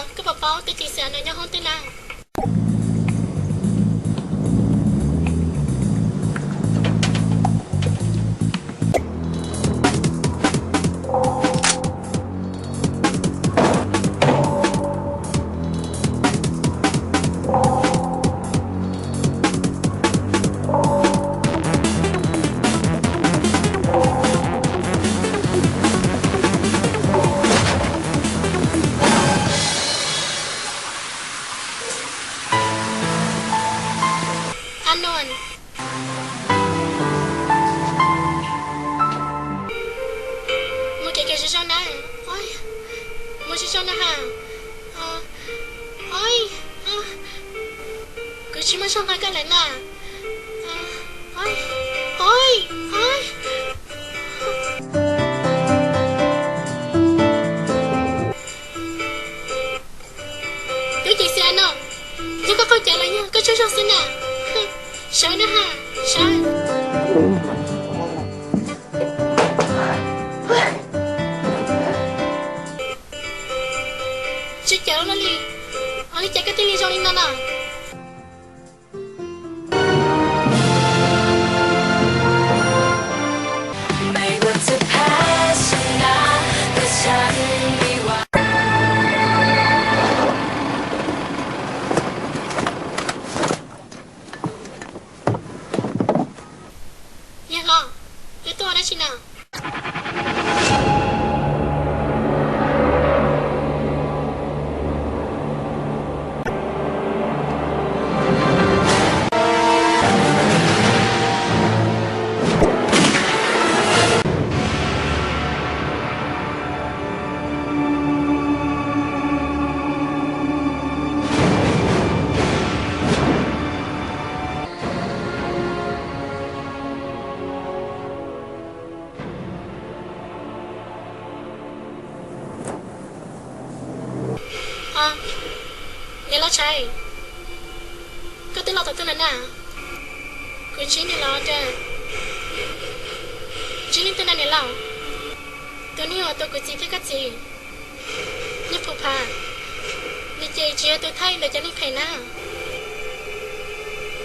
cái bảo bảo tôi chỉ sẽ nói nhau hơn thế nào Anon một cái cho này ôi một cho này ha ôi cứ chỉ mà xong cái này nè ôi ôi ôi tôi chỉ xe nó nhưng có câu trả lời nha có chú cho xin nè sợ nữa ha sợ chị chở nó đi chạy cái tiếng đi cho linh nào nào itu ada Cina. Để lo chạy có tên lo thật tên là nào cứ chỉ để lo ra chỉ nên tên là để lo tôi nghĩ tôi cứ chỉ thấy cái gì nhất phụ phà để chị chia tôi thay để cho nên thầy nào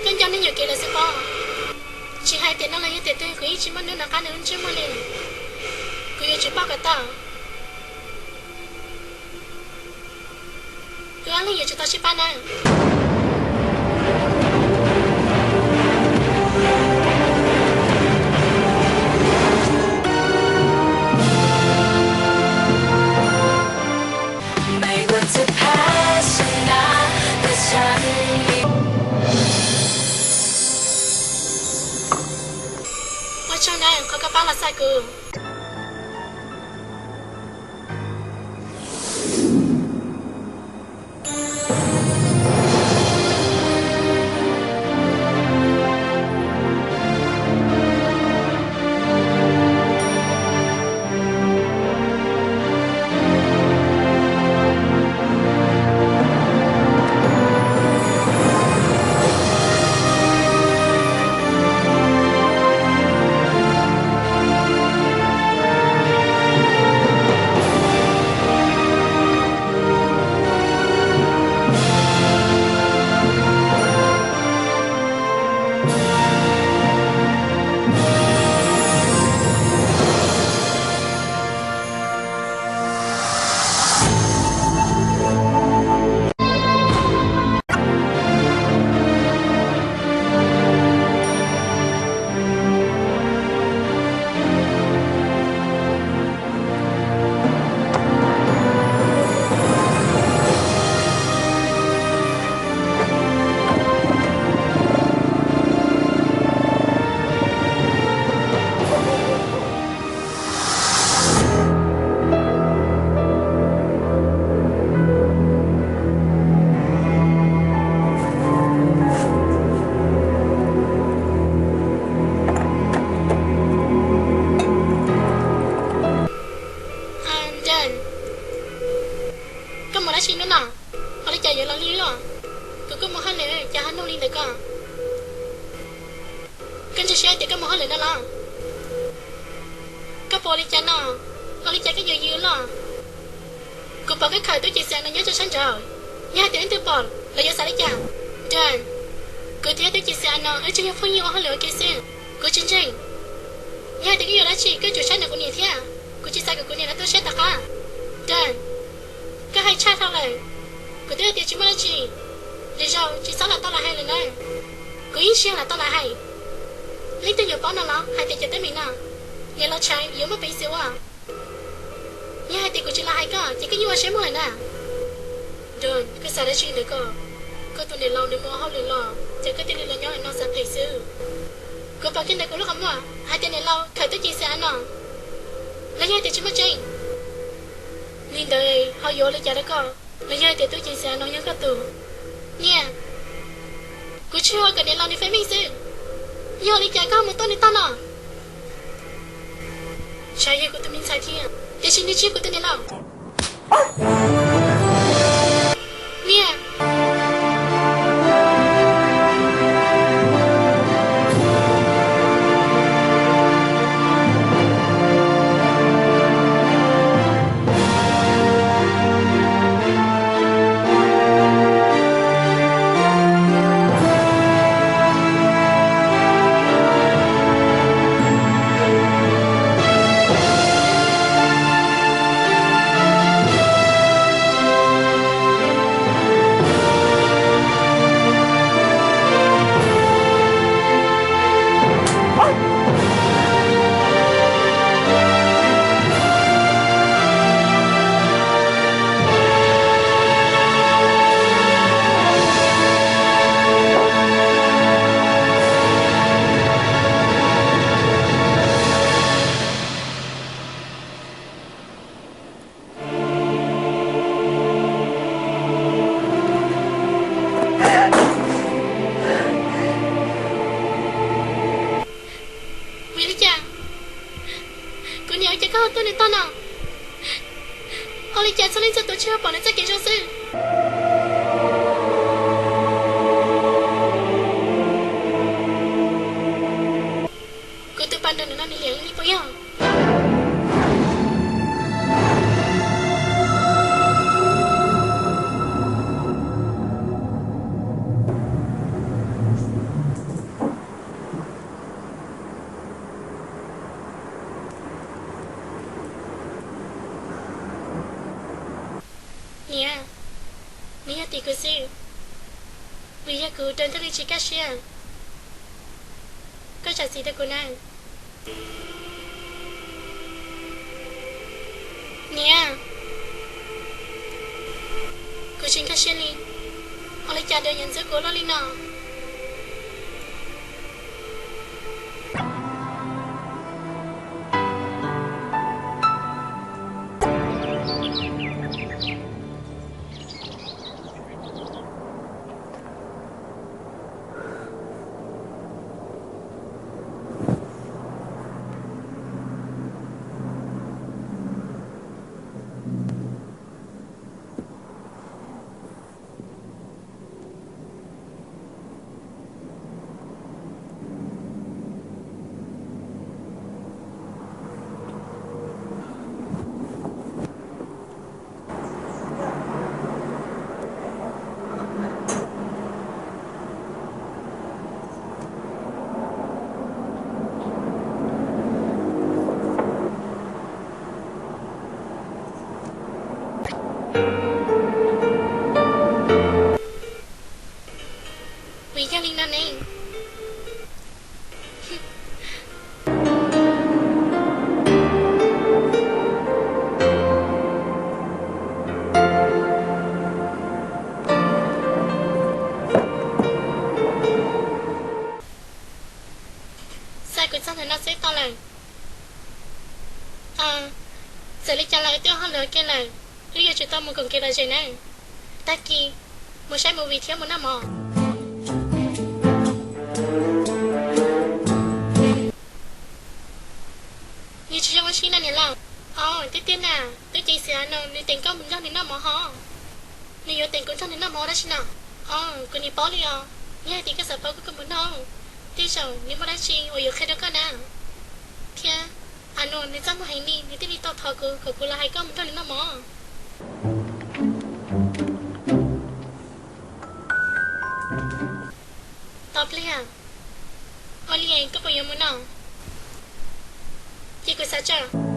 con cho nên nhiều kia là sẽ có chỉ hai tiền nó là như tiền tôi cứ chỉ muốn nữa là cá nữa chứ mà liền cứ chỉ bao cái tao cứ ăn lấy cho tao xếp ban này ở trong này có các bác là sai cứ xin nữa nào, họ đi chạy giờ là lý rồi, cứ có một hai lệ chạy hắn đâu đi được cả, cái chiếc xe thì có một hai lệ đó là, cái bò đi chạy nào, họ đi chạy cái giờ dữ là, Cô bảo cái khởi tôi chỉ xem nó nhớ cho sáng trời. Nhà tiếng từ bỏ là do sao đấy chàng. Đàn. Cô thấy tôi chỉ xem nó ở trong nhà phong nhiều hơn lửa kia xem. Cô chân trình. Nhà tiếng yêu đã chỉ cái chủ sáng này của nhà thế à. Cô chỉ sai của nhà đã tôi sẽ tạc à. Đàn. Cái hai cha thao lại. Cô thấy tiếng chỉ mới là chỉ. Để rồi chỉ sao là tao là hay lần này. Cô ý xem là tao là hay. Lấy tôi nhiều bó nó nó, hai tiền cho tới mình nào. Nhà lo trái yếu mà bị xíu à. Nhà hai tiền của chị là hay cả, chỉ cái như mà xem mời nè. Rồi, cái sao đã chuyện được cơ. Cô tụi này lâu để mua hao liền lo. Chẳng có tiền đi lo nhỏ nó sẽ phải sư. Cô bảo cái này của lúc không à. Hai tiền này lâu, khởi tới chị sẽ ăn nó. Lấy hai tiền chứ mất chênh. Linh đời, họ vô lấy trả đó cơ. Lấy hai tiền tôi chị sẽ ăn nó nhớ cả tù. Nha. Cô chưa cần để lâu đi phải mình sư. Vô lấy trả có một tuần đi tao nọ. Trái gì của tụi mình sai thiên. Để xin đi chip của tụi này lâu. Nha. Chưa bỏ nó ra kỹ cho sư. Cô tự ban đầu nó đi liền đi bao giờ. Nia thì cứ gì? Vì giờ cứ đơn thân đi chỉ cá xia. Có trả gì đâu cô nàng. Nia. Cô xin cá xia đi. Họ lấy trả đời nhận giữ của nó đi nào. Vì gia linh này. Sao cứ sao thì nó sẽ to lại. Sẽ lấy trả lại tiêu hơn lửa kia này. Bây giờ chúng ta muốn cùng kia là gì này. Ta kỳ một sai một vị thiếu một năm mò. Như chị trong cái này là tiếp tiên à. Tôi chỉ sẽ nó nếu tình công mình cho đến năm mò hò. Nếu yêu tình cũng cho đến năm mò đó chứ nào. Cô đi bỏ đi à. Nghe thì cái sở bao của mình không. Thế rồi nếu mà đã chi ôi yêu khai đó con à. Thế nó nếu trong một hành đi nếu tiếp đi tao thọ của cô là hay công mình cho đến năm mò. Tao plea. Olien có bao nhiêu muốn nào? Chị cứ sao chưa?